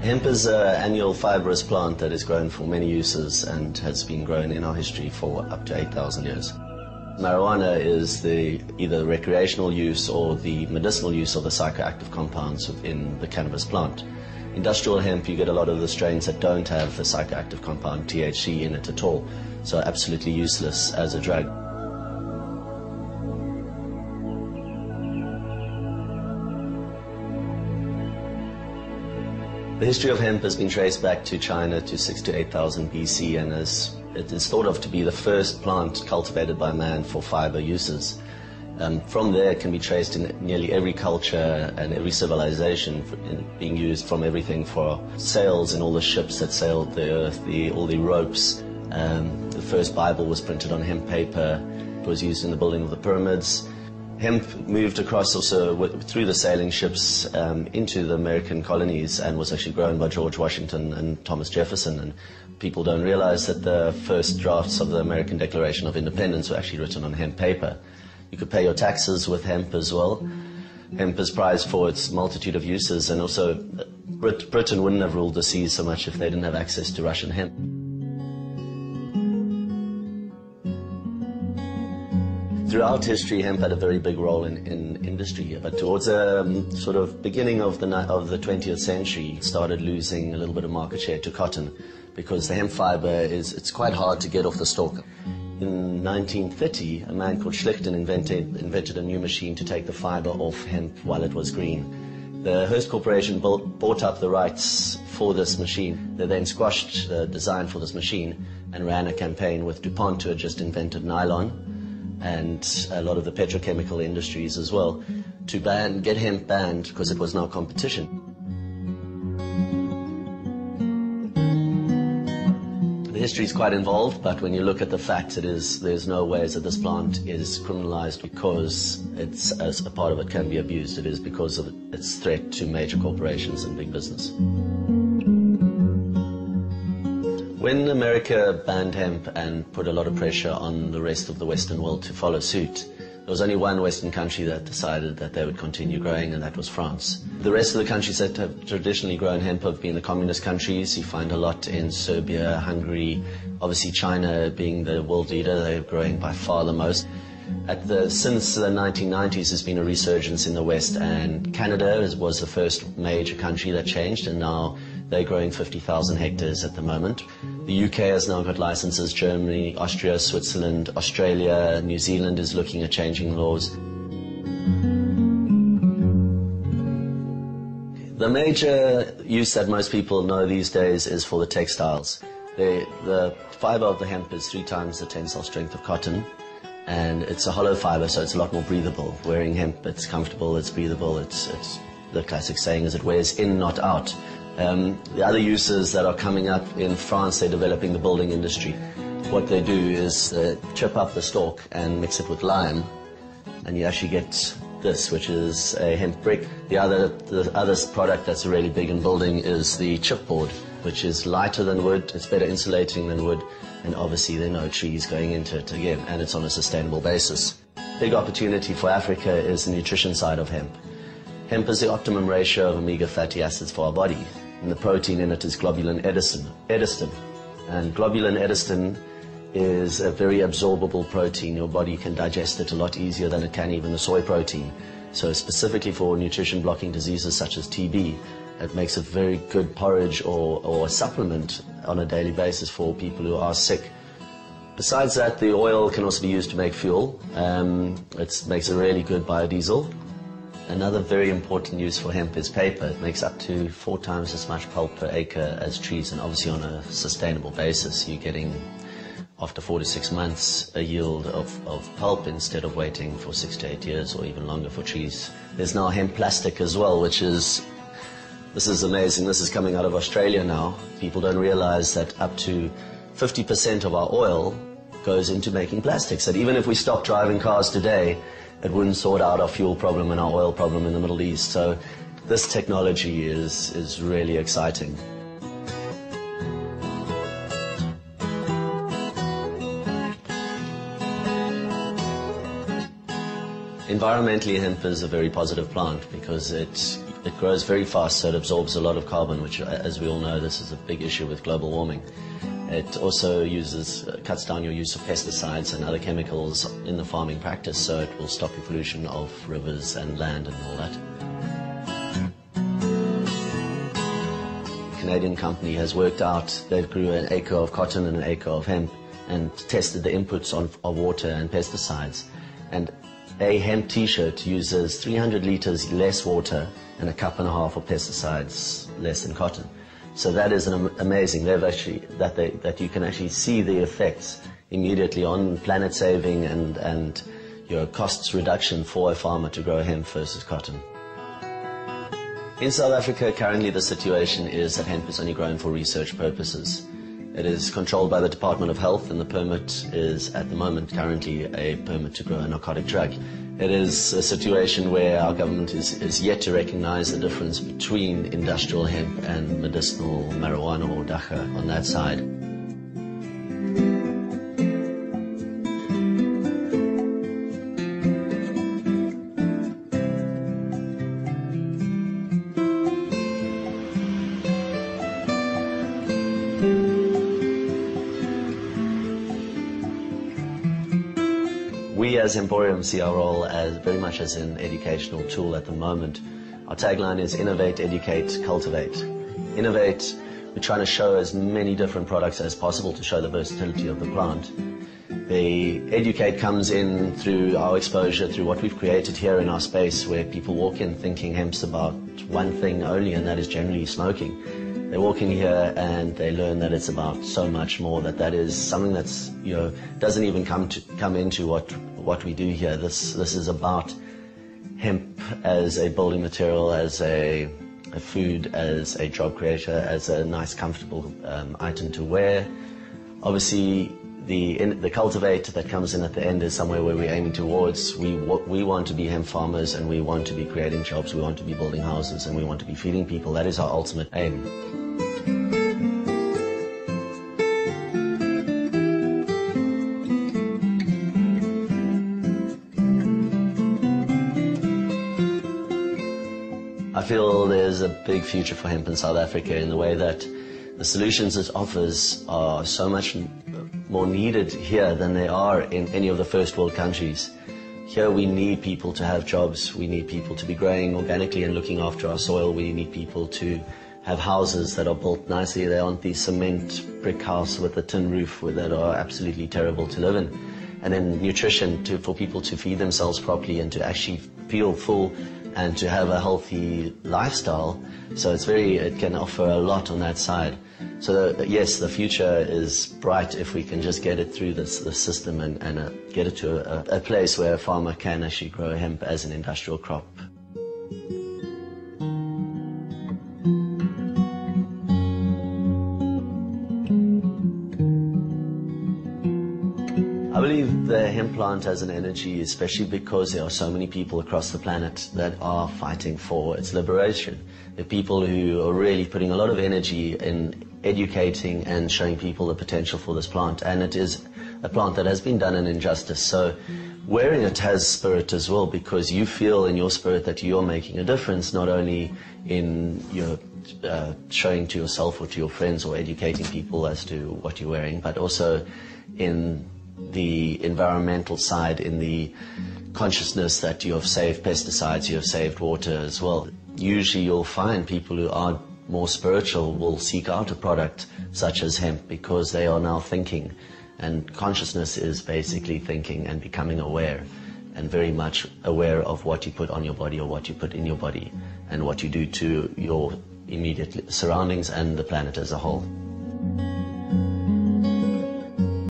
Hemp is an annual fibrous plant that is grown for many uses and has been grown in our history for up to 8,000 years. Marijuana is either the recreational use or the medicinal use of the psychoactive compounds within the cannabis plant. Industrial hemp, you get a lot of the strains that don't have the psychoactive compound THC in it at all, so absolutely useless as a drug. The history of hemp has been traced back to China to 6,000 to 8,000 BC, and it is thought of to be the first plant cultivated by man for fiber uses. From there it can be traced in nearly every culture and every civilization, being used from everything for sails in all the ships that sailed the earth, all the ropes. The first Bible was printed on hemp paper. It was used in the building of the pyramids. Hemp moved across also through the sailing ships into the American colonies and was actually grown by George Washington and Thomas Jefferson. And people don't realize that the first drafts of the American Declaration of Independence were actually written on hemp paper. You could pay your taxes with hemp as well. Hemp is prized for its multitude of uses, and also Britain wouldn't have ruled the seas so much if they didn't have access to Russian hemp. Throughout history, hemp had a very big role in industry, but towards the sort of beginning of the 20th century, it started losing a little bit of market share to cotton, because the hemp fiber it's quite hard to get off the stalk. In 1930, a man called Schlichten invented a new machine to take the fiber off hemp while it was green. The Hearst Corporation bought up the rights for this machine. They then squashed the design for this machine and ran a campaign with DuPont, who had just invented nylon, and a lot of the petrochemical industries as well, to get hemp banned because it was now competition. The history is quite involved, but when you look at the facts, there's no ways that this plant is criminalized because as a part of it can be abused. It is because of its threat to major corporations and big business. When America banned hemp and put a lot of pressure on the rest of the Western world to follow suit, there was only one Western country that decided that they would continue growing, and that was France. The rest of the countries that have traditionally grown hemp have been the communist countries. You find a lot in Serbia, Hungary, obviously China being the world leader. They're growing by far the most. Since the 1990s, there's been a resurgence in the West, and Canada was the first major country that changed, and now they're growing 50,000 hectares at the moment. The UK has now got licenses. Germany, Austria, Switzerland, Australia, New Zealand is looking at changing laws. The major use that most people know these days is for the textiles. The fiber of the hemp is 3 times the tensile strength of cotton, and it's a hollow fiber, so it's a lot more breathable. Wearing hemp, it's comfortable, it's breathable, it's the classic saying is it wears in, not out. The other uses that are coming up in France, they're developing the building industry. What they do is chip up the stalk and mix it with lime, and you actually get this, which is a hemp brick. The other product that's really big in building is the chipboard, which is lighter than wood, it's better insulating than wood, and obviously there are no trees going into it again, and it's on a sustainable basis. Big opportunity for Africa is the nutrition side of hemp. Hemp is the optimum ratio of omega fatty acids for our body, and the protein in it is globulin edestin. And globulin edestin is a very absorbable protein. Your body can digest it a lot easier than it can even the soy protein. So specifically for nutrition blocking diseases such as TB, it makes a very good porridge or a supplement on a daily basis for people who are sick. Besides that, the oil can also be used to make fuel. It makes a really good biodiesel. Another very important use for hemp is paper. It makes up to 4 times as much pulp per acre as trees, and obviously on a sustainable basis, you're getting, after 4 to 6 months, a yield of pulp instead of waiting for 6 to 8 years or even longer for trees. There's now hemp plastic as well, this is amazing. This is coming out of Australia now. People don't realize that up to 50% of our oil goes into making plastics. That even if we stop driving cars today, it wouldn't sort out our fuel problem and our oil problem in the Middle East. So this technology is really exciting. Environmentally, hemp is a very positive plant because It grows very fast, so it absorbs a lot of carbon, which, as we all know, this is a big issue with global warming. It also cuts down your use of pesticides and other chemicals in the farming practice, so it will stop the pollution of rivers and land and all that. A Canadian company has worked out, they grew an acre of cotton and an acre of hemp and tested the inputs of water and pesticides. And a hemp t-shirt uses 300 liters less water and a cup and a half of pesticides less than cotton. So that is amazing. They've actually that you can actually see the effects immediately on planet saving and your costs reduction for a farmer to grow hemp versus cotton. In South Africa, currently the situation is that hemp is only grown for research purposes. It is controlled by the Department of Health, and the permit is, at the moment, currently a permit to grow a narcotic drug. It is a situation where our government is yet to recognize the difference between industrial hemp and medicinal marijuana or dacha on that side. We as Emporium see our role as very much as an educational tool at the moment. Our tagline is innovate, educate, cultivate. Innovate, we're trying to show as many different products as possible to show the versatility of the plant. The educate comes in through our exposure, through what we've created here in our space, where people walk in thinking hemp's about one thing only, and that is generally smoking. They walk in here and they learn that it's about so much more, that is something that's, doesn't even come into what we do here. This is about hemp as a building material, as a food, as a job creator, as a nice, comfortable item to wear. Obviously, the cultivate that comes in at the end is somewhere where we're aiming towards. We want to be hemp farmers, and we want to be creating jobs, we want to be building houses, and we want to be feeding people. That is our ultimate aim. I feel there's a big future for hemp in South Africa in the way that the solutions it offers are so much more needed here than they are in any of the first world countries. Here we need people to have jobs, we need people to be growing organically and looking after our soil, we need people to have houses that are built nicely. They aren't these cement brick house with a tin roof that are absolutely terrible to live in. And then nutrition for people to feed themselves properly and to actually feel full and to have a healthy lifestyle. So it can offer a lot on that side. So yes, the future is bright if we can just get it through the system and get it to a place where a farmer can actually grow hemp as an industrial crop. I believe the hemp plant has an energy, especially because there are so many people across the planet that are fighting for its liberation. There are people who are really putting a lot of energy in educating and showing people the potential for this plant, and it is a plant that has been done an injustice. So wearing it has spirit as well, because you feel in your spirit that you're making a difference, not only in showing to yourself or to your friends or educating people as to what you're wearing, but also in the environmental side, in the consciousness that you have saved pesticides, you have saved water as well. Usually you'll find people who are more spiritual will seek out a product such as hemp because they are now thinking, and consciousness is basically thinking and becoming aware, and very much aware of what you put on your body or what you put in your body and what you do to your immediate surroundings and the planet as a whole.